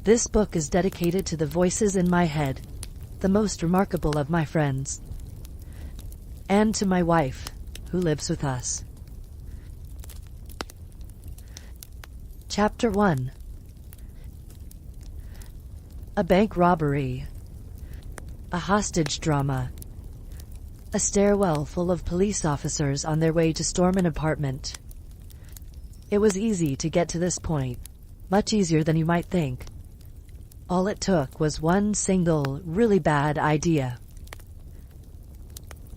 This book is dedicated to the voices in my head, the most remarkable of my friends, and to my wife, who lives with us. Chapter 1. A bank robbery. A hostage drama. A stairwell full of police officers on their way to storm an apartment. It was easy to get to this point, much easier than you might think. All it took was one single, really bad idea.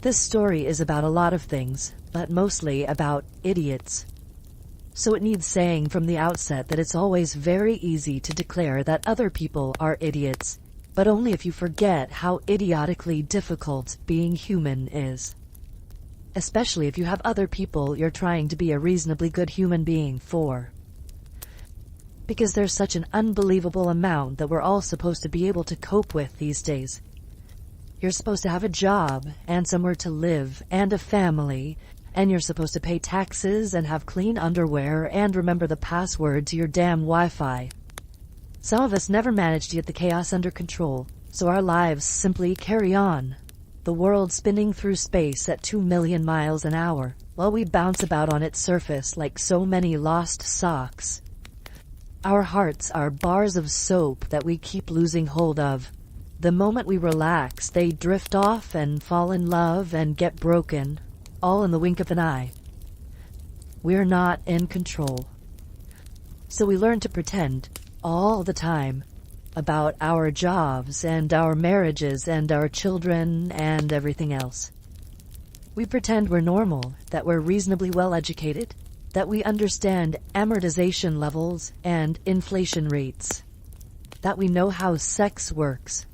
This story is about a lot of things, but mostly about idiots. So it needs saying from the outset that it's always very easy to declare that other people are idiots, but only if you forget how idiotically difficult being human is. Especially if you have other people you're trying to be a reasonably good human being for. Because there's such an unbelievable amount that we're all supposed to be able to cope with these days. You're supposed to have a job, and somewhere to live, and a family, and you're supposed to pay taxes, and have clean underwear, and remember the password to your damn Wi-Fi. Some of us never manage to get the chaos under control, so our lives simply carry on. The world spinning through space at 2 million miles an hour, while we bounce about on its surface like so many lost socks. Our hearts are bars of soap that we keep losing hold of. The moment we relax, they drift off and fall in love and get broken, all in the wink of an eye. We're not in control. So we learn to pretend, all the time, about our jobs and our marriages and our children and everything else. We pretend we're normal, that we're reasonably well educated, that we understand amortization levels and inflation rates, that we know how sex works.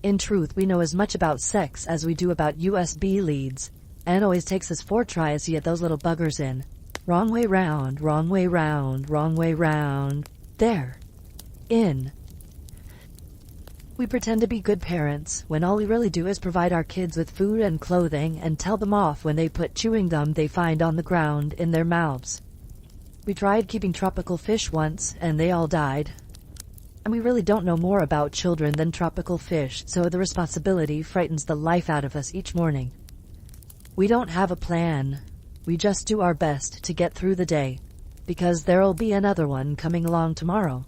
In truth, we know as much about sex as we do about USB leads, and it always takes us 4 tries to get those little buggers in. Wrong way round, wrong way round, wrong way round. There. In. We pretend to be good parents, when all we really do is provide our kids with food and clothing and tell them off when they put chewing gum they find on the ground in their mouths. We tried keeping tropical fish once, and they all died. And we really don't know more about children than tropical fish, so the responsibility frightens the life out of us each morning. We don't have a plan. We just do our best to get through the day, because there'll be another one coming along tomorrow.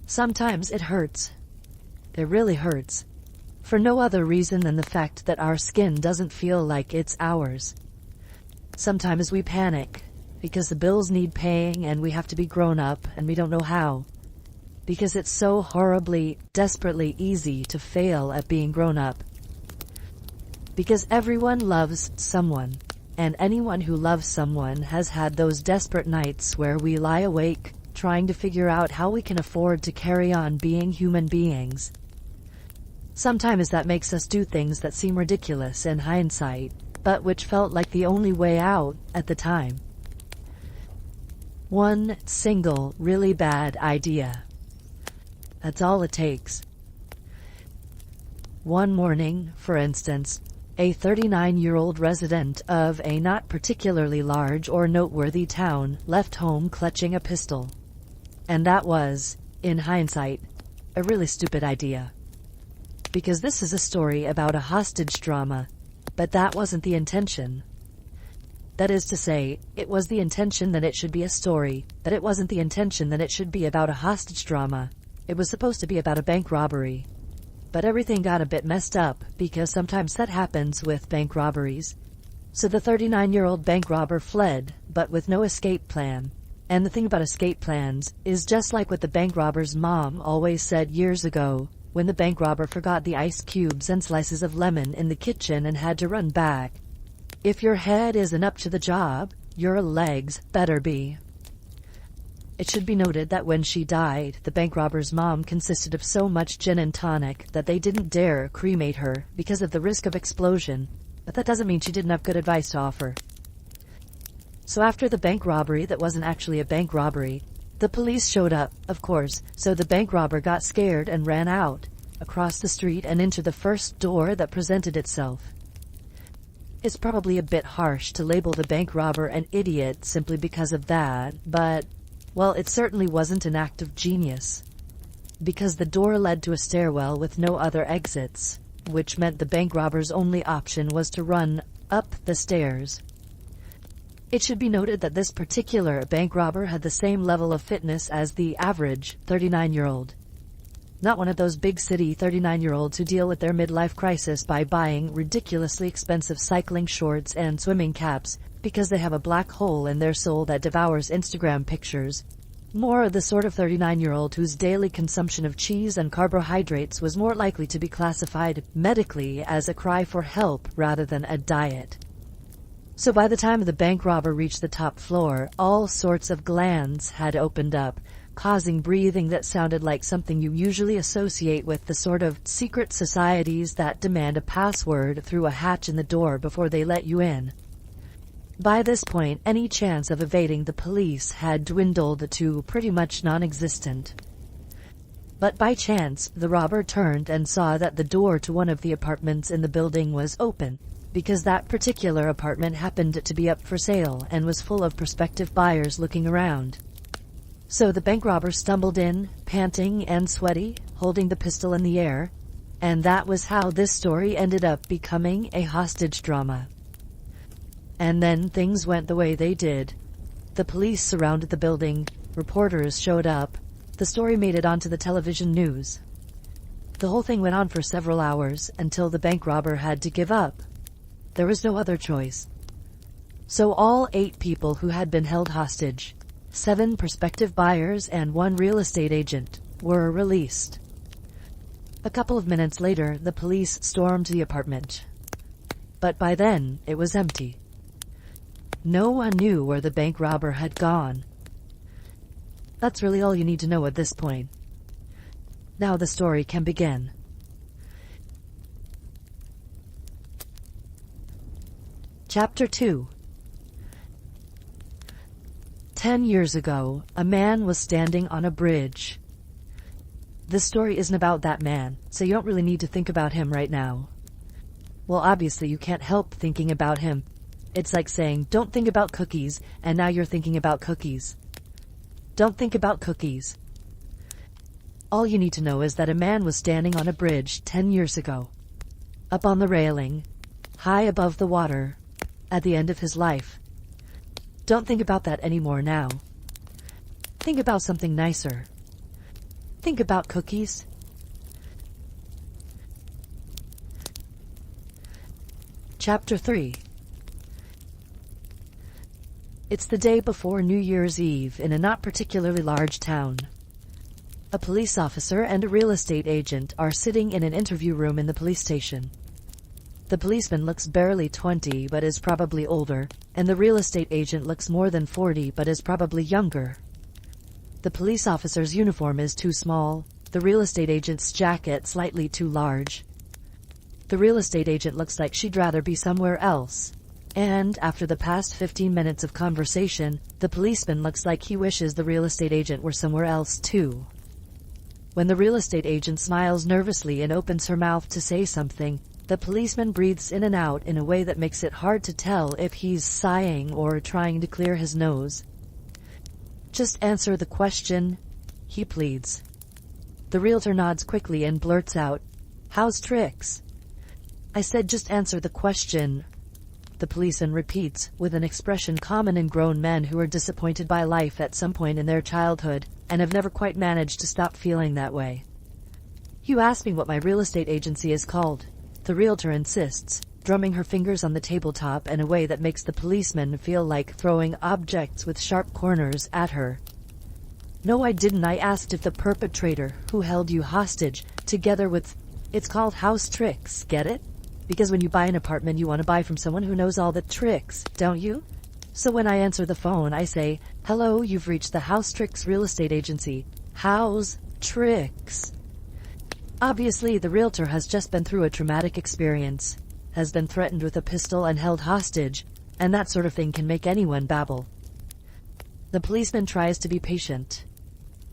Sometimes it hurts. It really hurts. For no other reason than the fact that our skin doesn't feel like it's ours. Sometimes we panic, because the bills need paying and we have to be grown up and we don't know how. Because it's so horribly, desperately easy to fail at being grown up. Because everyone loves someone, and anyone who loves someone has had those desperate nights where we lie awake, trying to figure out how we can afford to carry on being human beings. Sometimes that makes us do things that seem ridiculous in hindsight, but which felt like the only way out at the time. One single, really bad idea. That's all it takes. One morning, for instance, a 39-year-old resident of a not particularly large or noteworthy town left home clutching a pistol. And that was, in hindsight, a really stupid idea. Because this is a story about a hostage drama, but that wasn't the intention. That is to say, it was the intention that it should be a story, but it wasn't the intention that it should be about a hostage drama. It was supposed to be about a bank robbery. But everything got a bit messed up, because sometimes that happens with bank robberies. So the 39-year-old bank robber fled, but with no escape plan. And the thing about escape plans is just like what the bank robber's mom always said years ago, when the bank robber forgot the ice cubes and slices of lemon in the kitchen and had to run back. If your head isn't up to the job, your legs better be. It should be noted that when she died, the bank robber's mom consisted of so much gin and tonic that they didn't dare cremate her because of the risk of explosion, but that doesn't mean she didn't have good advice to offer. So after the bank robbery that wasn't actually a bank robbery, the police showed up, of course, so the bank robber got scared and ran out, across the street and into the first door that presented itself. It's probably a bit harsh to label the bank robber an idiot simply because of that, but Well, it certainly wasn't an act of genius, because the door led to a stairwell with no other exits, which meant the bank robber's only option was to run up the stairs. It should be noted that this particular bank robber had the same level of fitness as the average 39-year-old. Not one of those big city 39-year-olds who deal with their midlife crisis by buying ridiculously expensive cycling shorts and swimming caps because they have a black hole in their soul that devours Instagram pictures. More the sort of 39-year-old whose daily consumption of cheese and carbohydrates was more likely to be classified medically as a cry for help rather than a diet. So by the time the bank robber reached the top floor, all sorts of glands had opened up, causing breathing that sounded like something you usually associate with the sort of secret societies that demand a password through a hatch in the door before they let you in. By this point, any chance of evading the police had dwindled to pretty much non-existent. But by chance, the robber turned and saw that the door to one of the apartments in the building was open, because that particular apartment happened to be up for sale and was full of prospective buyers looking around. So the bank robber stumbled in, panting and sweaty, holding the pistol in the air, and that was how this story ended up becoming a hostage drama. And then things went the way they did. The police surrounded the building, reporters showed up, the story made it onto the television news. The whole thing went on for several hours until the bank robber had to give up. There was no other choice. So all 8 people who had been held hostage, 7 prospective buyers and 1 real estate agent, were released. A couple of minutes later, the police stormed the apartment. But by then, it was empty. No one knew where the bank robber had gone. That's really all you need to know at this point. Now the story can begin. Chapter 2. 10 years ago, a man was standing on a bridge. This story isn't about that man, so you don't really need to think about him right now. Well, obviously you can't help thinking about him. It's like saying, don't think about cookies, and now you're thinking about cookies. Don't think about cookies. All you need to know is that a man was standing on a bridge 10 years ago. Up on the railing, high above the water, at the end of his life. Don't think about that anymore now. Think about something nicer. Think about cookies. Chapter 3. It's the day before New Year's Eve in a not particularly large town. A police officer and a real estate agent are sitting in an interview room in the police station. The policeman looks barely 20 but is probably older, and the real estate agent looks more than 40 but is probably younger. The police officer's uniform is too small, the real estate agent's jacket slightly too large. The real estate agent looks like she'd rather be somewhere else. And after the past 15 minutes of conversation, the policeman looks like he wishes the real estate agent were somewhere else too. When the real estate agent smiles nervously and opens her mouth to say something, the policeman breathes in and out in a way that makes it hard to tell if he's sighing or trying to clear his nose. Just answer the question, he pleads. The realtor nods quickly and blurts out, "How's tricks?" "I said just answer the question," the policeman repeats, with an expression common in grown men who are disappointed by life at some point in their childhood and have never quite managed to stop feeling that way. "You asked me what my real estate agency is called," the realtor insists, drumming her fingers on the tabletop in a way that makes the policeman feel like throwing objects with sharp corners at her. "No, I didn't. I asked if the perpetrator who held you hostage, together with... It's called house tricks, get it? Because when you buy an apartment, you want to buy from someone who knows all the tricks, don't you? So when I answer the phone, I say, 'Hello, you've reached the House Tricks Real Estate Agency. How's tricks?'" Obviously, the realtor has just been through a traumatic experience, has been threatened with a pistol and held hostage, and that sort of thing can make anyone babble. The policeman tries to be patient.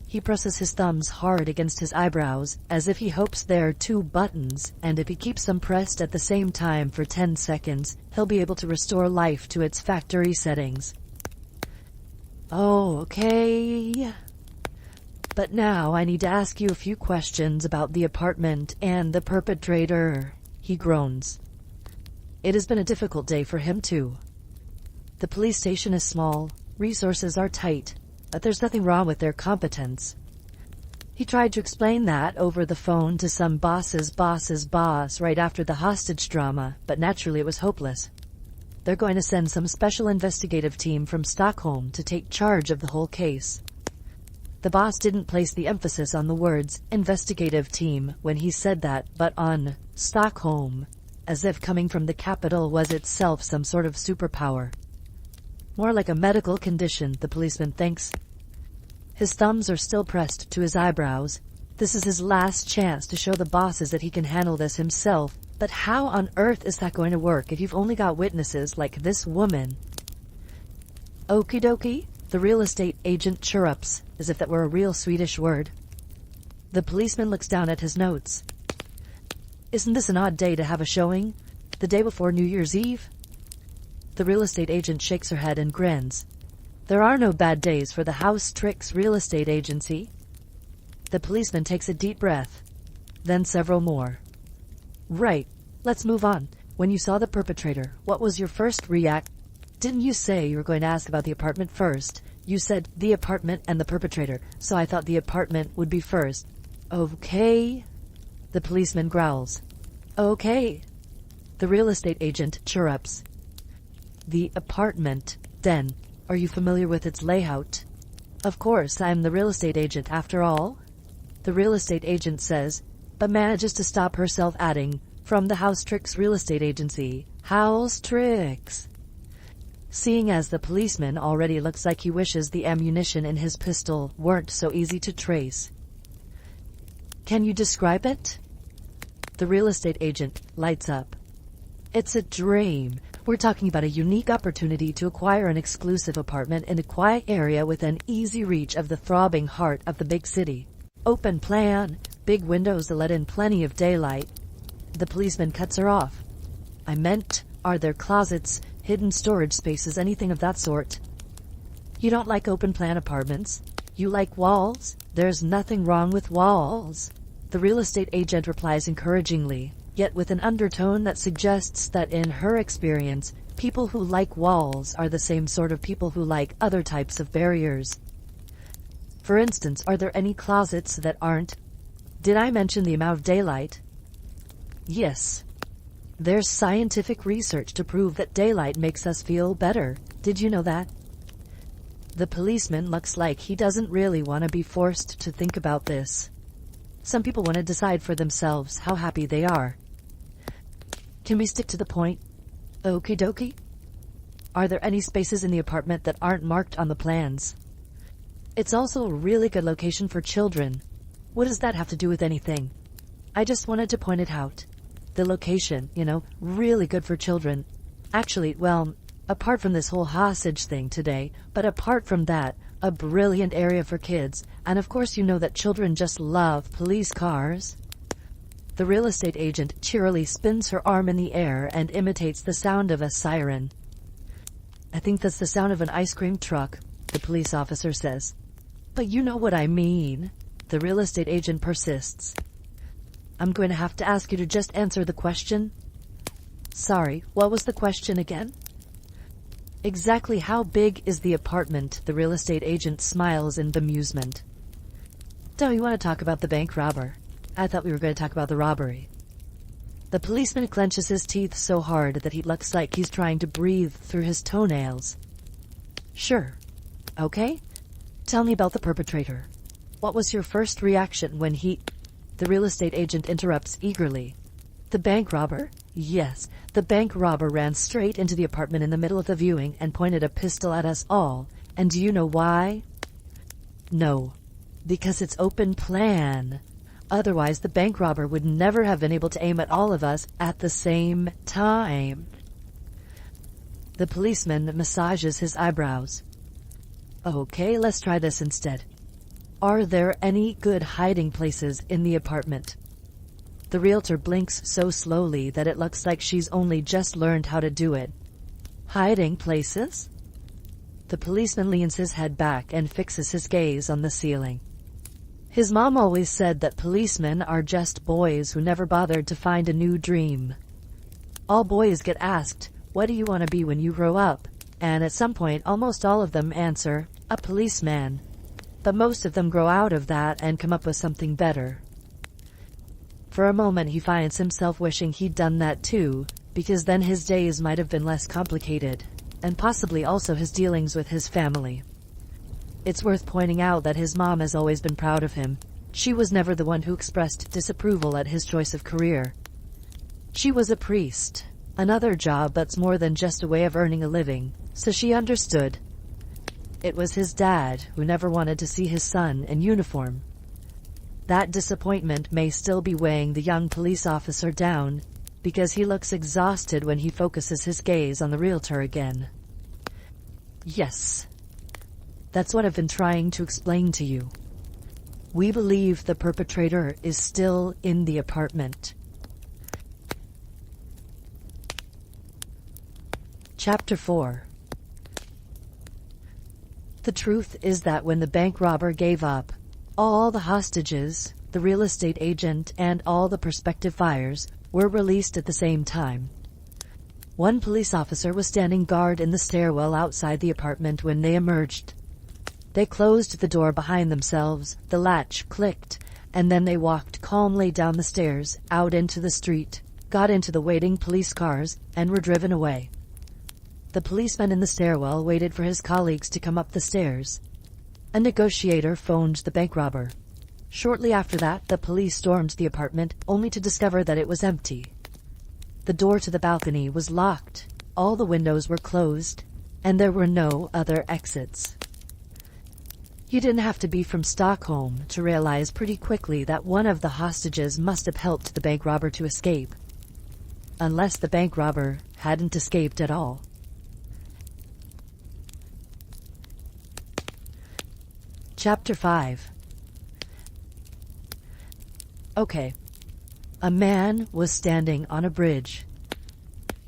He presses his thumbs hard against his eyebrows, as if he hopes they're 2 buttons, and if he keeps them pressed at the same time for 10 seconds, he'll be able to restore life to its factory settings. Oh, okay. But now I need to ask you a few questions about the apartment and the perpetrator. He groans. It has been a difficult day for him too. The police station is small, resources are tight, but there's nothing wrong with their competence. He tried to explain that over the phone to some boss's boss right after the hostage drama, but naturally it was hopeless. They're going to send some special investigative team from Stockholm to take charge of the whole case. The boss didn't place the emphasis on the words investigative team when he said that, but on Stockholm, as if coming from the capital was itself some sort of superpower. More like a medical condition, the policeman thinks. His thumbs are still pressed to his eyebrows. This is his last chance to show the bosses that he can handle this himself. But how on earth is that going to work if you've only got witnesses like this woman? Okie dokie, the real estate agent chirrups, as if that were a real Swedish word. The policeman looks down at his notes. Isn't this an odd day to have a showing? The day before New Year's Eve? The real estate agent shakes her head and grins. There are no bad days for the House Tricks Real Estate Agency. The policeman takes a deep breath, then several more. Right, let's move on. When you saw the perpetrator, what was your first react? Didn't you say you were going to ask about the apartment first? You said the apartment and the perpetrator, so I thought the apartment would be first. Okay. The policeman growls. Okay. The real estate agent chirrups. The apartment, then. Are you familiar with its layout? Of course, I'm the real estate agent after all. The real estate agent says, but manages to stop herself adding, from the House Tricks Real Estate Agency. House Tricks. Seeing as the policeman already looks like he wishes the ammunition in his pistol weren't so easy to trace. Can you describe it? The real estate agent lights up. It's a dream. We're talking about a unique opportunity to acquire an exclusive apartment in a quiet area within easy reach of the throbbing heart of the big city. Open plan, big windows that let in plenty of daylight. The policeman cuts her off. I meant, are there closets, hidden storage spaces, anything of that sort? You don't like open plan apartments? You like walls? There's nothing wrong with walls. The real estate agent replies encouragingly, yet with an undertone that suggests that in her experience, people who like walls are the same sort of people who like other types of barriers. For instance, are there any closets that aren't? Did I mention the amount of daylight? Yes. There's scientific research to prove that daylight makes us feel better. Did you know that? The policeman looks like he doesn't really want to be forced to think about this. Some people want to decide for themselves how happy they are. Can we stick to the point? Okie dokie. Are there any spaces in the apartment that aren't marked on the plans? It's also a really good location for children. What does that have to do with anything? I just wanted to point it out. The location, really good for children. Actually, well, apart from this whole hostage thing today, but apart from that, a brilliant area for kids. And of course you know that children just love police cars. The real estate agent cheerily spins her arm in the air and imitates the sound of a siren. I think that's the sound of an ice cream truck, the police officer says. But you know what I mean. The real estate agent persists. I'm going to have to ask you to just answer the question. Sorry, what was the question again? Exactly how big is the apartment? The real estate agent smiles in bemusement. Don't you want to talk about the bank robber? I thought we were going to talk about the robbery. The policeman clenches his teeth so hard that he looks like he's trying to breathe through his toenails. Sure. Okay. Tell me about the perpetrator. What was your first reaction when he... The real estate agent interrupts eagerly. The bank robber? Yes, the bank robber ran straight into the apartment in the middle of the viewing and pointed a pistol at us all. And do you know why? No. Because it's open plan. Otherwise, the bank robber would never have been able to aim at all of us at the same time. The policeman massages his eyebrows. Okay, let's try this instead. Are there any good hiding places in the apartment? The realtor blinks so slowly that it looks like she's only just learned how to do it. Hiding places? The policeman leans his head back and fixes his gaze on the ceiling. His mom always said that policemen are just boys who never bothered to find a new dream. All boys get asked, "What do you want to be when you grow up?" And at some point, almost all of them answer, "A policeman." But most of them grow out of that and come up with something better. For a moment, he finds himself wishing he'd done that too, because then his days might have been less complicated, and possibly also his dealings with his family. It's worth pointing out that his mom has always been proud of him. She was never the one who expressed disapproval at his choice of career. She was a priest, another job that's more than just a way of earning a living, so she understood. It was his dad who never wanted to see his son in uniform. That disappointment may still be weighing the young police officer down, because he looks exhausted when he focuses his gaze on the realtor again. Yes. That's what I've been trying to explain to you. We believe the perpetrator is still in the apartment. Chapter 4. The truth is that when the bank robber gave up, all the hostages, the real estate agent, and all the prospective buyers were released at the same time. One police officer was standing guard in the stairwell outside the apartment when they emerged. They closed the door behind themselves, the latch clicked, and then they walked calmly down the stairs, out into the street, got into the waiting police cars, and were driven away. The policeman in the stairwell waited for his colleagues to come up the stairs. A negotiator phoned the bank robber. Shortly after that, the police stormed the apartment, only to discover that it was empty. The door to the balcony was locked, all the windows were closed, and there were no other exits. You didn't have to be from Stockholm to realize pretty quickly that one of the hostages must have helped the bank robber to escape. Unless the bank robber hadn't escaped at all. Chapter 5. Okay. A man was standing on a bridge.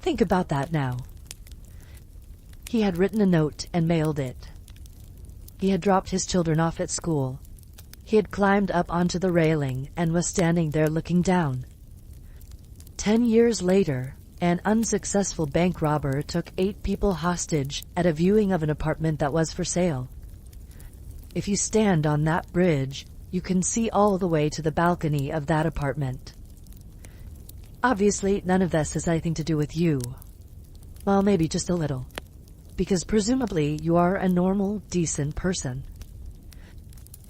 Think about that now. He had written a note and mailed it. He had dropped his children off at school. He had climbed up onto the railing and was standing there looking down. 10 years later, an unsuccessful bank robber took 8 people hostage at a viewing of an apartment that was for sale. If you stand on that bridge, you can see all the way to the balcony of that apartment. Obviously, none of this has anything to do with you. Well, maybe just a little. Because presumably you are a normal, decent person.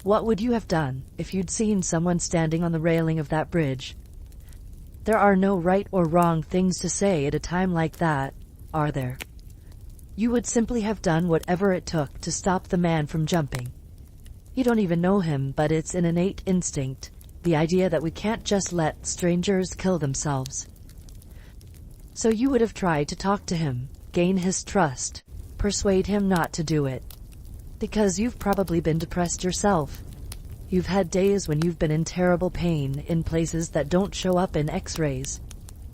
What would you have done if you'd seen someone standing on the railing of that bridge? There are no right or wrong things to say at a time like that, are there? You would simply have done whatever it took to stop the man from jumping. You don't even know him, but it's an innate instinct, the idea that we can't just let strangers kill themselves. So you would have tried to talk to him, gain his trust, persuade him not to do it. Because you've probably been depressed yourself. You've had days when you've been in terrible pain in places that don't show up in X-rays.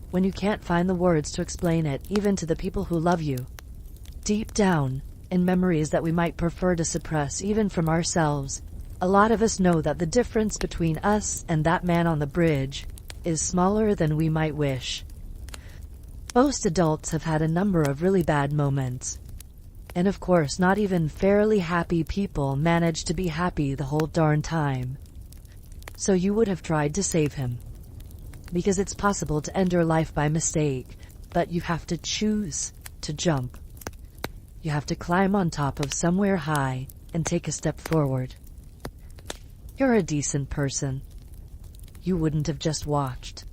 When you can't find the words to explain it, even to the people who love you. Deep down, in memories that we might prefer to suppress even from ourselves, a lot of us know that the difference between us and that man on the bridge is smaller than we might wish. Most adults have had a number of really bad moments. And of course, not even fairly happy people manage to be happy the whole darn time. So you would have tried to save him. Because it's possible to end your life by mistake, but you have to choose to jump. You have to climb on top of somewhere high and take a step forward. You're a decent person. You wouldn't have just watched.